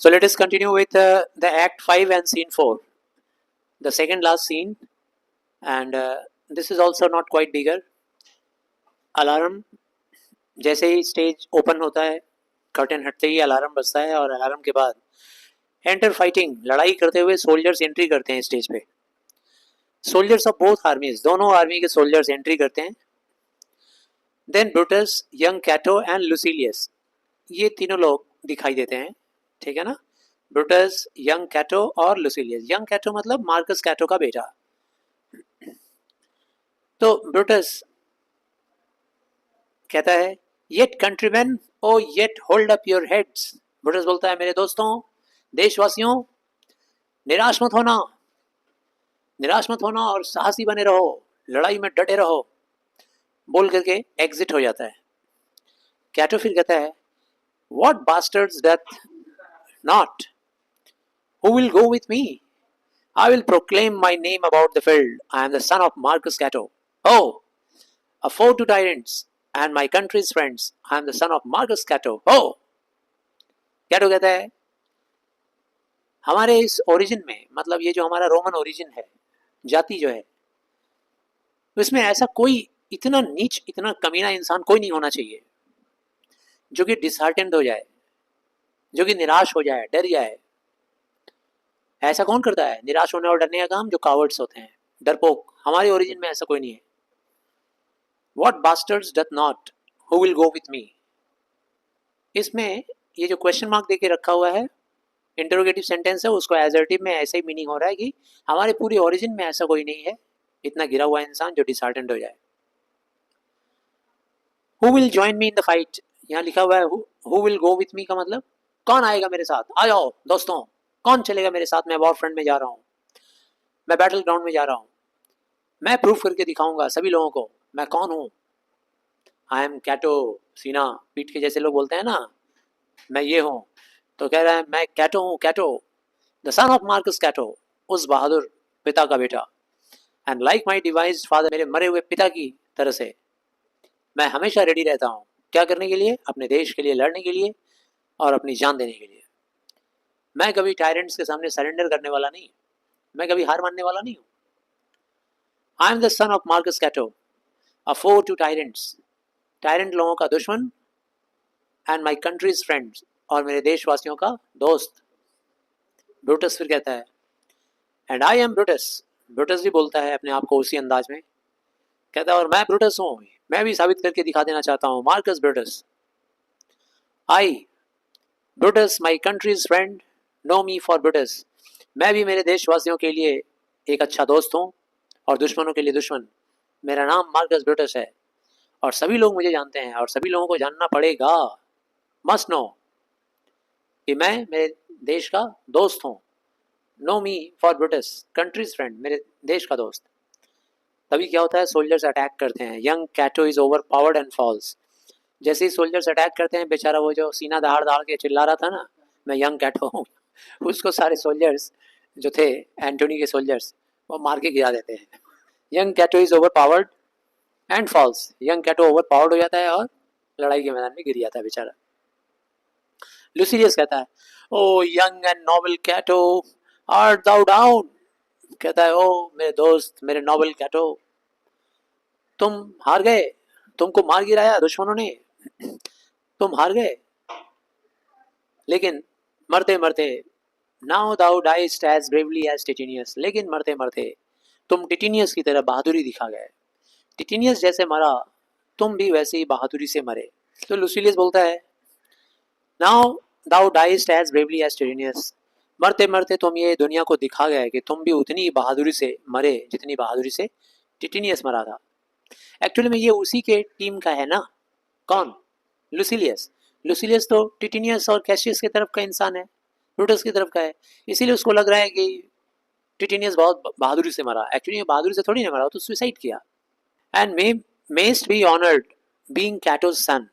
So let us continue with the Act 5 and Scene 4, the second last scene, and this is also not quite bigger. Alarm जैसे ही stage open होता है, curtain हटते ही alarm बजता है और alarm के बाद एंटर फाइटिंग, लड़ाई करते हुए सोल्जर्स एंट्री करते हैं स्टेज पे. सोल्जर्स ऑफ बोथ आर्मीज, दोनों आर्मी के सोल्जर्स एंट्री करते हैं. देन ब्रूटस, यंग कैटो एंड लुसिलियस, ये तीनों लोग दिखाई देते हैं. ठीक है ना. ब्रूटस, यंग कैटो और लुसिलियस. यंग कैटो मतलब मार्कस कैटो का बेटा. तो ब्रूटस कहता है, yet countrymen, O yet hold up your heads. Brutus बोलता है, मेरे दोस्तों, देशवासियों, निराश मत होना, निराश मत होना और साहसी बने रहो, लड़ाई में डटे रहो, बोल करके एग्जिट हो जाता है. कैटो फिर कहता है, what bastards doth not, who will go with me, I will proclaim my name about the field. I am the son of Marcus Cato. Oh, a foe to tyrants and my country's friends. I am the son of Marcus Cato. Oh, कैटो कहता है, हमारे इस origin में, मतलब ये जो हमारा Roman origin है, जाति जो है, उसमें ऐसा कोई इतना नीच, इतना कमीना इंसान कोई नहीं होना चाहिए जो कि डिसहार्टेंड हो जाए, जो कि निराश हो जाए, डर जाए. ऐसा कौन करता है निराश होने और डरने का काम? जो कावर्ड्स होते हैं, डरपोक. हमारे ओरिजिन में ऐसा कोई नहीं है. What bastards doth not, who will go with me. इसमें ये जो क्वेश्चन मार्क देके रखा हुआ है, इंटरोगेटिव सेंटेंस है, उसको एजर्टिव में ऐसे ही मीनिंग हो रहा है कि हमारे पूरी ओरिजिन में ऐसा कोई नहीं है, इतना गिरा हुआ इंसान जो डिसहार्टेंड हो जाए. Who will join me in the fight, यहाँ लिखा हुआ है who will go with me का मतलब कौन आएगा मेरे साथ. आ जाओ दोस्तों, कौन चलेगा मेरे साथ. मैं वॉर फ्रंट में जा रहा हूँ, मैं बैटल ग्राउंड में जा रहा हूँ, मैं प्रूफ करके दिखाऊंगा सभी लोगों को मैं कौन हूँ. I am Cato. सीना पीठ के जैसे लोग बोलते हैं ना, मैं ये हूँ. तो कह रहा है, मैं कैटो हूँ, कैटो, द सन ऑफ मार्कस कैटो, उस बहादुर पिता का बेटा. And like my devised father, मेरे मरे हुए पिता की तरह से मैं हमेशा रेडी रहता हूँ. क्या करने के लिए? अपने देश के लिए लड़ने के लिए और अपनी जान देने के लिए. मैं कभी टायरेंट्स के सामने सरेंडर करने वाला नहीं, मैं कभी हार मानने वाला नहीं हूँ. I am the son of Marcus Cato, a foe to tyrants, tyrant लोगों का दुश्मन, एंड माई कंट्रीज फ्रेंड्स, और मेरे देशवासियों का दोस्त. ब्रूटस फिर कहता है, and I am Brutus. Brutus भी बोलता है अपने आप को उसी अंदाज में, कहता है, और मैं ब्रूटस हूँ, मैं भी साबित करके दिखा देना चाहता हूँ, Marcus Brutus. I Brutus, my country's friend, know me for Brutus. मैं भी मेरे देशवासियों के लिए एक अच्छा दोस्त हूँ और दुश्मनों के लिए दुश्मन. मेरा नाम मार्कस ब्रूटस है और सभी लोग मुझे जानते हैं और सभी लोगों को जानना पड़ेगा, मस्ट नो, कि मैं मेरे देश का दोस्त हूँ. Know me for Brutus, country's friend, मेरे देश का दोस्त. तभी क्या होता है, सोल्जर्स अटैक करते हैं. Young Cato is overpowered and falls. जैसे ही सोल्जर्स अटैक करते हैं, बेचारा वो जो सीना दहाड़ दहाड़ के चिल्ला रहा था ना, मैं यंग कैटो हूँ, उसको सारे सोल्जर्स जो थे, एंटोनी के सोल्जर्स, वो मार के गिरा देते हैं. Young Cato is overpowered and falls. Young Cato overpowered हो जाता है और लड़ाई के मैदान में गिर जाता है बेचारा. लुसिलियस कहता है, O young and noble Cato, art thou down. कहता है, ओ मेरे दोस्त, मेरे नोबल कैटो, तुम हार गए, तुमको मार गिराया दुश्मनों ने, तुम हार गए. लेकिन मरते मरते, नाउ दाउ डाइस्ट एज ब्रेवली एज टिटिनियस, लेकिन मरते मरते तुम टिटिनियस की तरह बहादुरी दिखा गए. टिटिनियस जैसे मरा, तुम भी वैसे ही बहादुरी से मरे. तो लुसिलियस बोलता है, नाउ दाउ डाइस्ट एज ब्रेवली एज टिटिनियस, मरते मरते तुम ये दुनिया को दिखा गए कि तुम भी उतनी बहादुरी से मरे जितनी बहादुरी से टिटिनियस मरा था. एक्चुअली में ये उसी के टीम का है ना. कौन? लुसिलियस. लुसिलियस तो टिटिनियस और कैशियस की तरफ का इंसान है, ब्रूटस की तरफ का है. इसीलिए उसको लग रहा है कि टिटिनियस बहुत बहादुरी से मरा. एक्चुअली बहादुरी से थोड़ी ना मरा, तो सुसाइड किया. And must be honoured being Cato's son.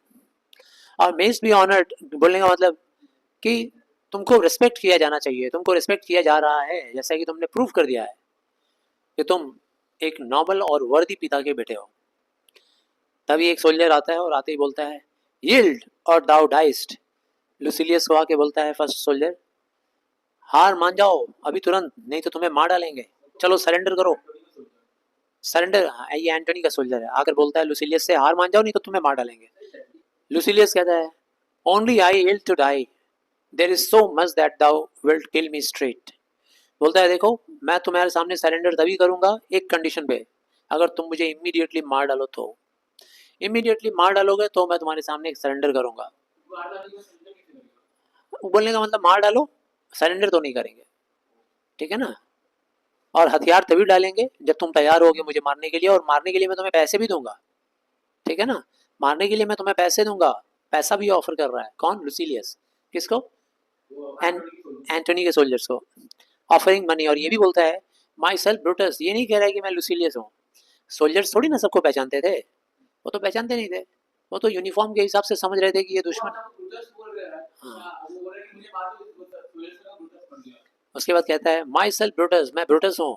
और मेस्ट बी ऑनर्ड बोलने का मतलब कि तुमको रिस्पेक्ट किया जाना चाहिए, तुमको रिस्पेक्ट किया जा रहा है, जैसा कि तुमने प्रूव कर दिया है कि तुम एक नॉबल और वर्दी पिता के बेटे हो. तभी एक सोल्जर आता है और आते ही बोलता है, यील्ड और दाउ डाइस्ट. लुसिलियस को आके बोलता है फर्स्ट सोल्जर, हार मान जाओ अभी तुरंत, नहीं तो तुम्हें मार डालेंगे, चलो सरेंडर करो। सरेंडर, ये एंटोनी का सोल्जर है, आकर बोलता है लुसिलियस से, हार मान जाओ नहीं तो तुम्हें मार डालेंगे। लुसिलियस कहता है, only I will to die, there is so much that thou will kill me straight. बोलता है देखो, मैं तुम्हारे सामने सरेंडर तभी करूंगा एक कंडीशन पे, अगर तुम मुझे इमीडिएटली मार डालो तो। इमीडिएटली मार डालोगे तो मैं तुम्हारे सामने सरेंडर करूंगा। बोलने का मतलब मार डालो, सरेंडर तो नहीं करेंगे, ठीक है ना। और हथियार तभी डालेंगे जब तुम तैयार होगे मुझे मारने के लिए, और मारने के लिए मैं तुम्हें पैसे भी दूंगा, ठीक है ना। मारने के लिए मैं तुम्हें पैसे दूंगा, पैसा भी ऑफर कर रहा है कौन, लुसिलियस। किसको, एंटोनी के सोल्जर्स को ऑफरिंग मनी। और ये भी बोलता है माई सेल्फ ब्रूटस, ये नहीं कह रहा है कि मैं लुसिलियस हूँ। सोल्जर्स थोड़ी ना सबको पहचानते थे, वो तो पहचानते नहीं थे, वो तो यूनिफॉर्म के हिसाब से समझ रहे थे कि ये दुश्मन। हाँ। उसके बाद कहता है माई सेल्फ ब्रूटस, मैं ब्रूटस हूँ,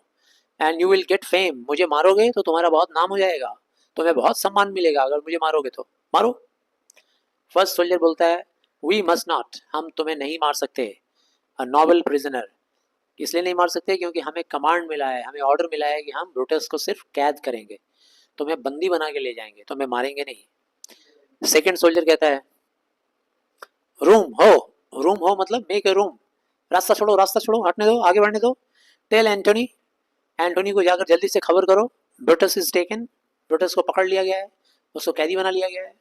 and you will get fame, मुझे मारोगे तो तुम्हारा बहुत नाम हो जाएगा, तुम्हें बहुत सम्मान मिलेगा अगर मुझे मारोगे तो, मारो। फर्स्ट सोल्जर बोलता है वी मस्ट नॉट, हम तुम्हें नहीं मार सकते, अ नोबल प्रिजनर, इसलिए नहीं मार सकते क्योंकि हमें कमांड मिला है, हमें ऑर्डर मिला है कि हम ब्रूटस को सिर्फ कैद करेंगे, तुम्हें बंदी बना के ले जाएंगे, तुम्हें मारेंगे नहीं। सेकंड सोल्जर कहता है रूम हो, रूम हो मतलब मेक ए रूम, रास्ता छोड़ो, रास्ता छोड़ो, हटने दो, आगे बढ़ने दो। टेल एंटोनी, एंटोनी को जाकर जल्दी से खबर करो, ब्रूटस इज टेकन, ब्रूटस को पकड़ लिया गया है, उसको कैदी बना लिया गया है।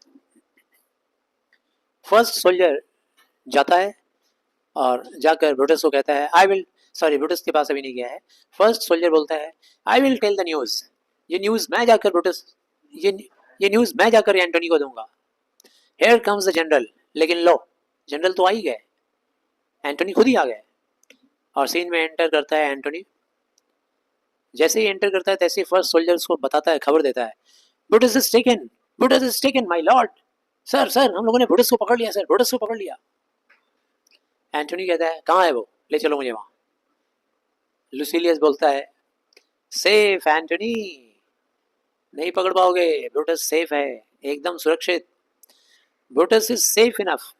फर्स्ट सोल्जर जाता है और जाकर ब्रूटस को कहता है आई विल, सॉरी ब्रूटस के पास अभी नहीं गया है। फर्स्ट सोल्जर बोलता है I will tell the news, ये न्यूज़ मैं जाकर ब्रूटस, ये ये न्यूज़ मैं जाकर एंटोनी को दूंगा। हेयर कम्स द जनरल, लेकिन लो जनरल तो आ ही गए, एंटोनी खुद ही आ गए। और सीन में एंटर करता है एंटोनी। जैसे ही एंटर करता है तैसे ही फर्स्ट सोल्जर्स को बताता है, खबर देता है Brutus is taken, Brutus is taken my Lord, sir sir हम लोगों ने ब्रूटस को पकड़ लिया सर, ब्रूटस को पकड़ लिया। एंटोनी कहता है कहाँ है वो, ले चलो मुझे वहाँ। लुसिलियस बोलता है सेफ एंटोनी, नहीं पकड़ पाओगे, ब्रूटस सेफ है, एकदम सुरक्षित, ब्रूटस इज सेफ इनफ,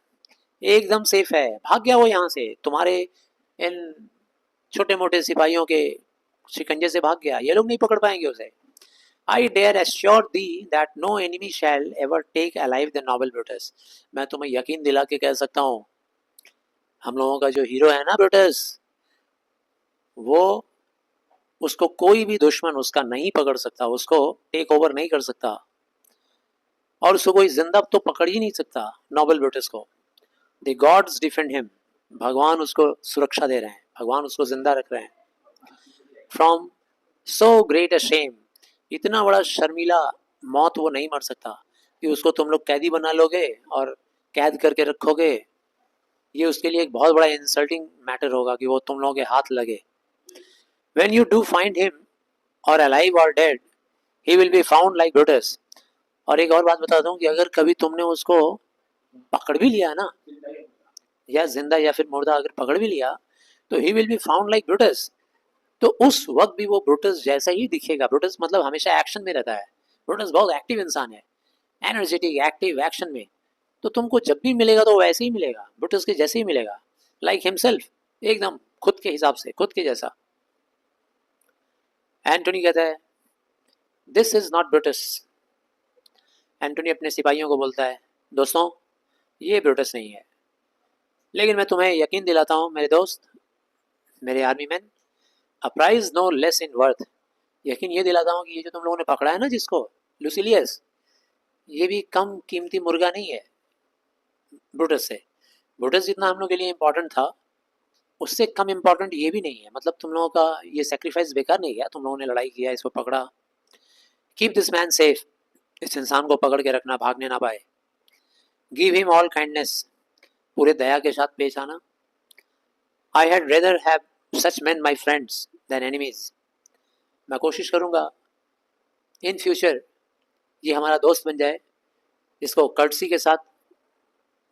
एकदम सेफ है, भाग गया वो यहाँ से, तुम्हारे इन छोटे मोटे सिपाहियों के शिकंजे से भाग गया, ये लोग नहीं पकड़ पाएंगे उसे। I dare assure thee that no enemy shall ever take alive the noble Brutus, मैं तुम्हें यकीन दिला के कह सकता हूँ, हम लोगों का जो हीरो है ना ब्रूटस, वो, उसको कोई भी दुश्मन उसका नहीं पकड़ सकता, उसको टेक ओवर नहीं कर सकता, और उसको कोई जिंदा तो पकड़ ही नहीं सकता नोबल ब्रूटस को। द गॉड्स डिफेंड हिम, भगवान उसको सुरक्षा दे रहे हैं, भगवान उसको जिंदा रख रहे हैं। From so great a shame, इतना बड़ा शर्मीला मौत वो नहीं मर सकता कि उसको तुम लोग कैदी बना लोगे और कैद करके रखोगे, ये उसके लिए एक बहुत बड़ा इंसल्टिंग मैटर होगा कि वो तुम लोगों के हाथ लगे। When you do find him, or alive or dead, he will be found like Brutus. और एक और बात बता दूं कि अगर कभी तुमने उसको पकड़ भी लिया ना, या जिंदा या फिर मुर्दा अगर पकड़ भी लिया, तो he will be found like Brutus, तो उस वक्त भी वो ब्रूटस जैसा ही दिखेगा। ब्रूटस मतलब हमेशा एक्शन में रहता है, ब्रूटस बहुत एक्टिव इंसान है, एनर्जेटिक एक्टिव एक्शन में, तो तुमको जब भी मिलेगा तो वैसे ही मिलेगा, ब्रूटस के जैसे ही मिलेगा, लाइक हिमसेल्फ, एकदम खुद के हिसाब से, खुद के जैसा। एंटोनी कहता है this is not Brutus, Antony अपने सिपाहियों को बोलता है दोस्तों ये ब्रूटस नहीं है, लेकिन मैं तुम्हें यकीन दिलाता हूँ मेरे दोस्त, मेरे army man, a prize no less in worth, यकीन ये दिलाता हूँ कि ये जो तुम लोगों ने पकड़ा है ना जिसको, लुसिलियस, ये भी कम कीमती मुर्गा नहीं है ब्रूटस से। ब्रूटस जितना हम लोग के लिए इम्पोर्टेंट था, उससे कम इम्पोर्टेंट ये भी नहीं है, मतलब तुम लोगों का ये सेक्रीफाइस बेकार नहीं गया, तुम लोगों ने लड़ाई किया, इसको पकड़ा। कीप दिस मैन सेफ, इस इंसान को पकड़ के रखना, भागने ना पाए। गिव हिम ऑल काइंडनेस, पूरे दया के साथ पेश आना। I had rather have such men my friends than enemies, मैं कोशिश करूँगा इन फ्यूचर ये हमारा दोस्त बन जाए, इसको कर्टसी के साथ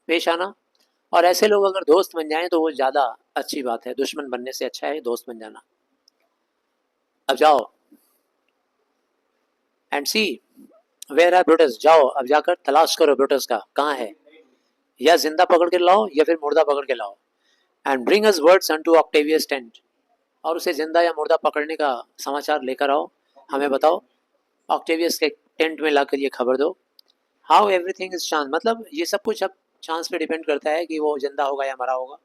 पेश आना, और ऐसे लोग अगर दोस्त बन जाएं तो वो ज़्यादा अच्छी बात है, दुश्मन बनने से अच्छा है दोस्त बन जाना। अब जाओ and see where are Brutus, जाओ अब जाकर तलाश करो ब्रूटस का, कहाँ है, या जिंदा पकड़ के लाओ या फिर मुर्दा पकड़ के लाओ। And bring us words unto Octavius tent, और उसे जिंदा या मुर्दा पकड़ने का समाचार लेकर आओ, हमें बताओ, ऑक्टेवियस के टेंट में लाकर ये खबर दो। हाउ एवरीथिंग इज चांस, मतलब ये सब कुछ अब चांस पे डिपेंड करता है कि वो जिंदा होगा या मरा होगा।